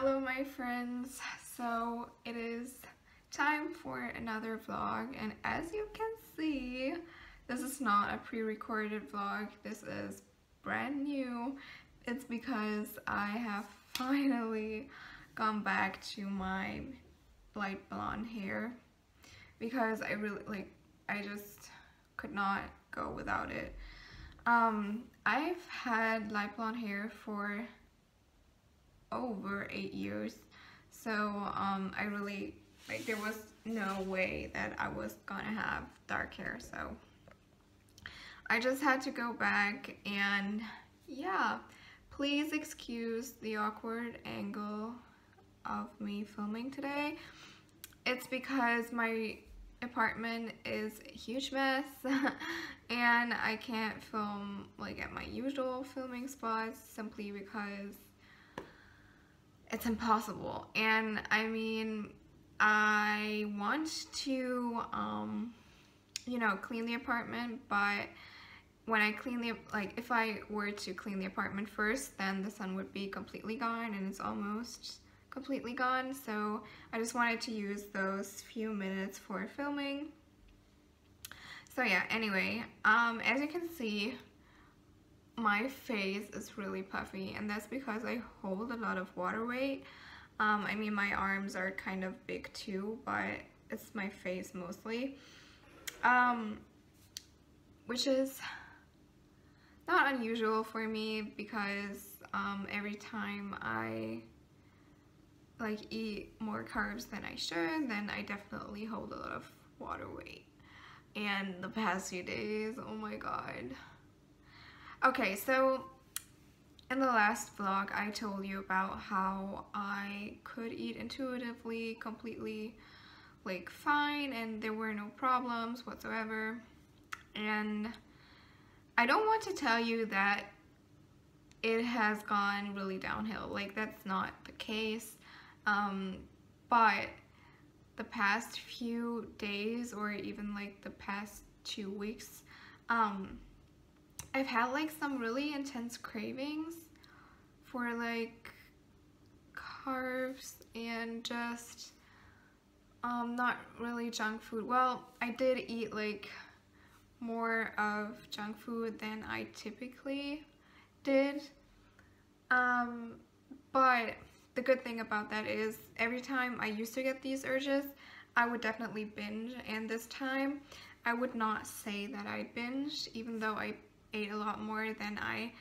Hello my friends, so it is time for another vlog, and as you can see, this is not a pre-recorded vlog. This is brand new. It's because I have finally gone back to my light blonde hair because I just could not go without it. I've had light blonde hair for over 8 years, so I really there was no way that I was gonna have dark hair, so I just had to go back. And yeah, please excuse the awkward angle of me filming today. It's because my apartment is a huge mess and I can't film at my usual filming spots simply because it's impossible. And I mean, I want to clean the apartment, but when I clean if I were to clean the apartment first, then the sun would be completely gone, and it's almost completely gone. So I just wanted to use those few minutes for filming. So yeah, anyway, as you can see, my face is really puffy, and that's because I hold a lot of water weight. I mean, my arms are kind of big too, but it's my face mostly, which is not unusual for me because every time I eat more carbs than I should, then I definitely hold a lot of water weight. And the past few days, oh my god. Okay, so in the last vlog I told you about how I could eat intuitively, completely fine, and there were no problems whatsoever. And I don't want to tell you that it has gone really downhill, that's not the case. But the past few days, or even the past 2 weeks, I've had some really intense cravings for carbs and just not really junk food. Well, I did eat more of junk food than I typically did, but the good thing about that is every time I used to get these urges, I would definitely binge, and this time I would not say that I binged, even though I ate a lot more than I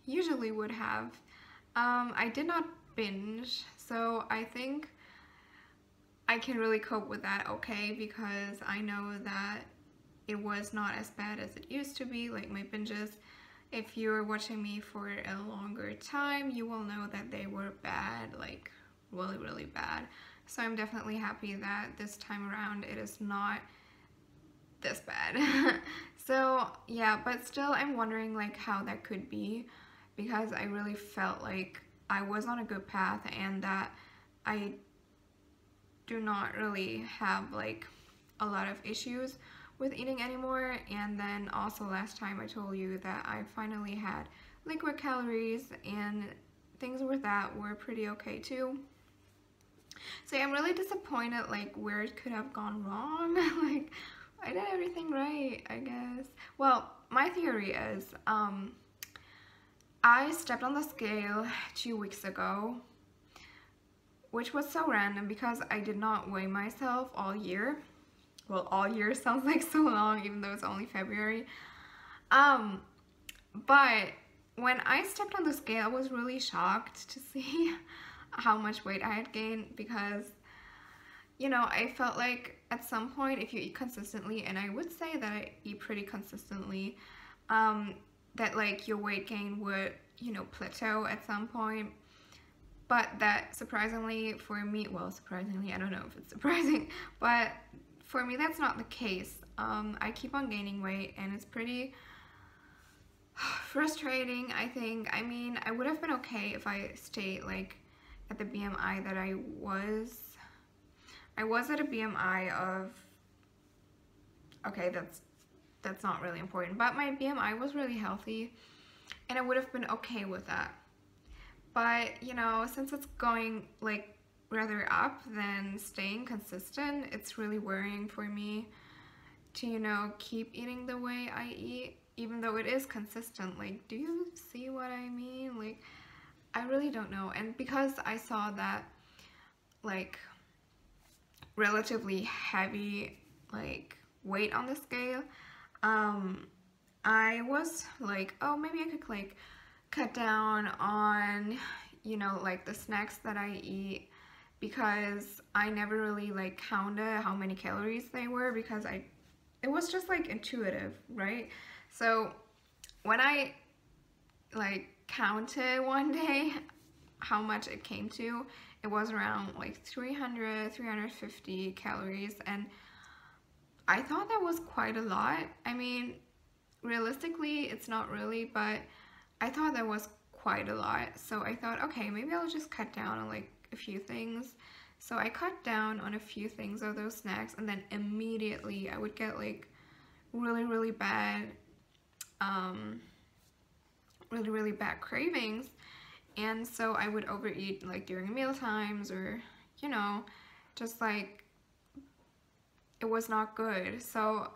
usually would have. I did not binge, so I think I can really cope with that okay, because I know that it was not as bad as it used to be. My binges, if you're watching me for a longer time, you will know that they were bad, really, really bad. So I'm definitely happy that this time around it is not this bad. So yeah, but still I'm wondering how that could be, because I really felt like I was on a good path and that I do not really have a lot of issues with eating anymore. And then also last time I told you that I finally had liquid calories, and things with that were pretty okay too. So yeah, I'm really disappointed where it could have gone wrong. I did everything right, I guess. Well, my theory is I stepped on the scale 2 weeks ago, which was so random because I did not weigh myself all year. Well, all year sounds so long, even though it's only February. But when I stepped on the scale, I was really shocked to see how much weight I had gained, because I felt at some point, if you eat consistently, and I would say that I eat pretty consistently, that your weight gain would plateau at some point. But that surprisingly for me, well, surprisingly, I don't know if it's surprising, but for me that's not the case. I keep on gaining weight, and it's pretty frustrating, I think. I mean, I would have been okay if I stayed at the BMI that I was. I was at a BMI of, okay, that's not really important, but my BMI was really healthy and I would have been okay with that. But you know, since it's going like rather up than staying consistent, it's really worrying for me to, you know, keep eating the way I eat, even though it is consistent. Like, do you see what I mean? Like, I really don't know. And because I saw that like relatively heavy like weight on the scale, I was like, oh, maybe I could like cut down on, you know, like the snacks that I eat, because I never really like counted how many calories they were, because it was just like intuitive, right? So when I like counted one day how much it came to, it was around like 350 calories, and I thought that was quite a lot. I mean, realistically it's not really, but I thought that was quite a lot. So I thought, okay, maybe I'll just cut down on like a few things. So I cut down on a few things of those snacks, and then immediately I would get like really bad really bad cravings. And so I would overeat like during meal times, or you know, just like it was not good. So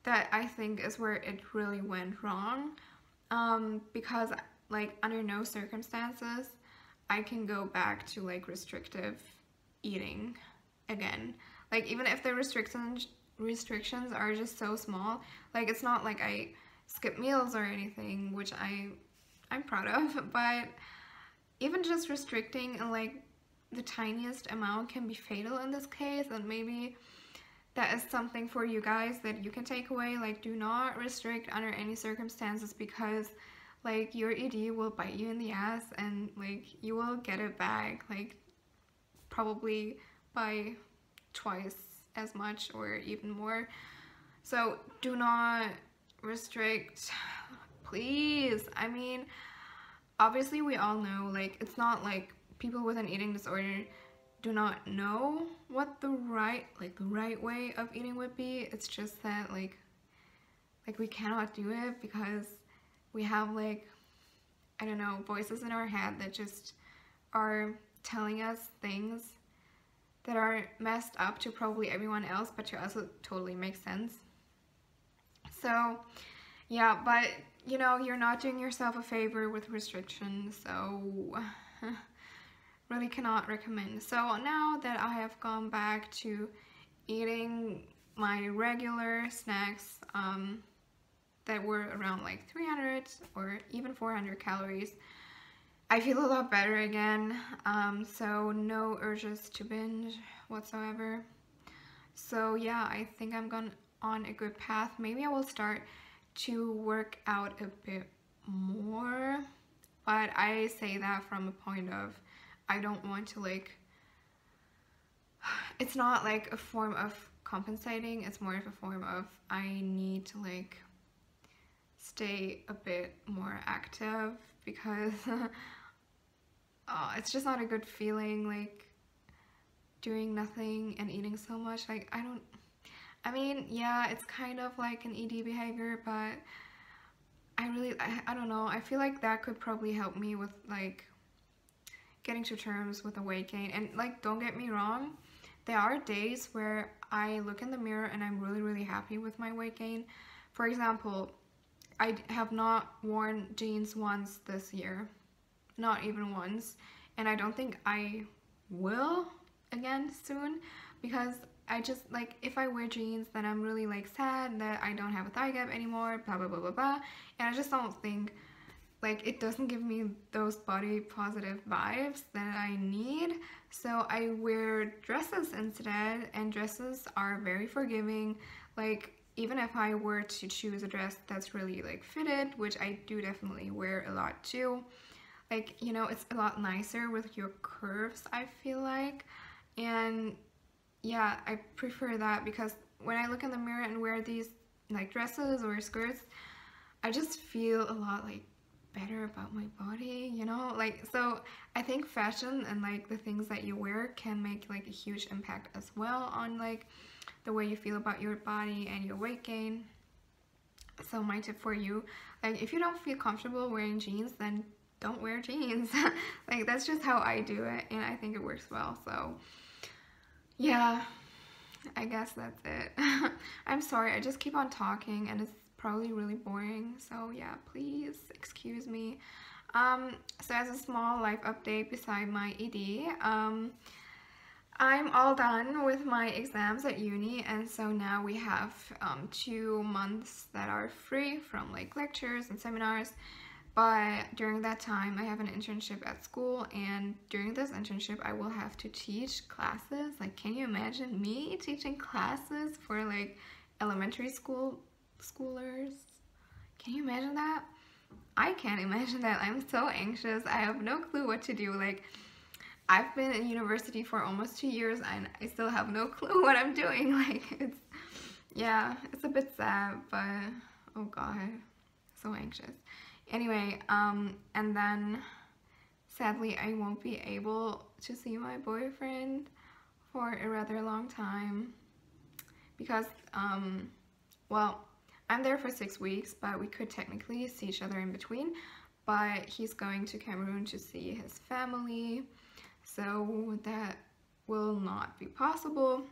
that, I think, is where it really went wrong, because like under no circumstances I can go back to like restrictive eating again. Like, even if the restrictions are just so small, like it's not like I skip meals or anything, which I'm proud of, but even just restricting and like the tiniest amount can be fatal in this case. And maybe that is something for you guys that you can take away. Like, do not restrict under any circumstances, because like your ED will bite you in the ass, and like you will get it back like probably by twice as much or even more. So do not restrict, please. I mean, obviously we all know, like, it's not like people with an eating disorder do not know what the right way of eating would be. It's just that like we cannot do it because we have like, I don't know, voices in our head that just are telling us things that are messed up to probably everyone else, but to us it totally makes sense. So yeah, but you know, you're not doing yourself a favor with restrictions, so really cannot recommend. So now that I have gone back to eating my regular snacks that were around like 300 or even 400 calories, I feel a lot better again. So no urges to binge whatsoever. So yeah, I think I'm on a good path. Maybe I will start to work out a bit more, but I say that from a point of, I don't want to like, it's not like a form of compensating, it's more of a form of, I need to like stay a bit more active, because it's just not a good feeling like doing nothing and eating so much. Like, I mean, yeah, it's kind of like an ED behavior, but I don't know, I feel like that could probably help me with like getting to terms with the weight gain. And like, don't get me wrong, there are days where I look in the mirror and I'm really happy with my weight gain. For example, I have not worn jeans once this year, not even once, and I don't think I will again soon, because I just like, if I wear jeans, then I'm really like sad that I don't have a thigh gap anymore, blah blah blah blah blah, and I just don't think, like, it doesn't give me those body positive vibes that I need. So I wear dresses instead, and dresses are very forgiving. Like, even if I were to choose a dress that's really like fitted, which I do definitely wear a lot too, like, you know, it's a lot nicer with your curves, I feel like. And yeah, I prefer that, because when I look in the mirror and wear these like dresses or skirts, I just feel a lot like better about my body, you know? Like, so I think fashion and like the things that you wear can make like a huge impact as well on like the way you feel about your body and your weight gain. So my tip for you, like, if you don't feel comfortable wearing jeans, then don't wear jeans. Like, that's just how I do it, and I think it works well. So yeah, I guess that's it. I'm sorry, I just keep on talking and it's probably really boring, so yeah, please excuse me. So as a small life update beside my ED, I'm all done with my exams at uni, and so now we have 2 months that are free from like lectures and seminars. But during that time, I have an internship at school, and during this internship, I will have to teach classes. Like, can you imagine me teaching classes for like elementary schoolers? Can you imagine that? I can't imagine that. I'm so anxious. I have no clue what to do. Like, I've been in university for almost 2 years and I still have no clue what I'm doing. Like, yeah, it's a bit sad, but oh god, so anxious. Anyway, and then sadly I won't be able to see my boyfriend for a rather long time because, well, I'm there for 6 weeks, but we could technically see each other in between, but he's going to Cameroon to see his family, so that will not be possible.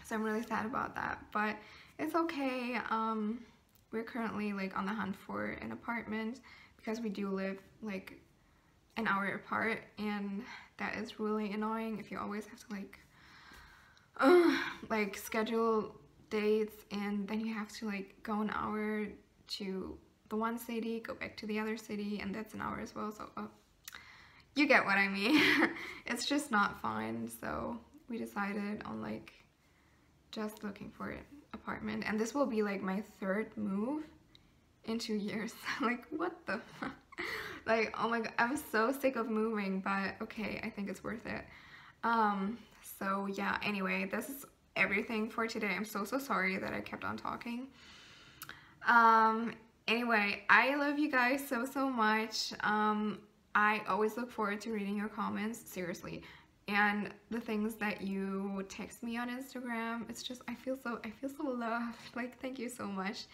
So I'm really sad about that, but it's okay. We're currently like on the hunt for an apartment because we do live like an hour apart, and that is really annoying if you always have to like schedule dates, and then you have to like go an hour to the one city, go back to the other city, and that's an hour as well. So you get what I mean. It's just not fun, so we decided on like just looking for an apartment, and this will be like my 3rd move in 2 years. Like, what the fuck? Like, oh my god, I'm so sick of moving, but okay, I think it's worth it. So yeah, anyway, this is everything for today. I'm so sorry that I kept on talking. Anyway, I love you guys so much. I always look forward to reading your comments, seriously. And the things that you text me on Instagram, it's just, I feel so loved. Like, thank you so much.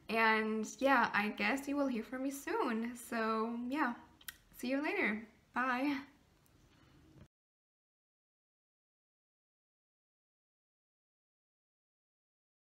And yeah, I guess you will hear from me soon. So yeah, see you later. Bye.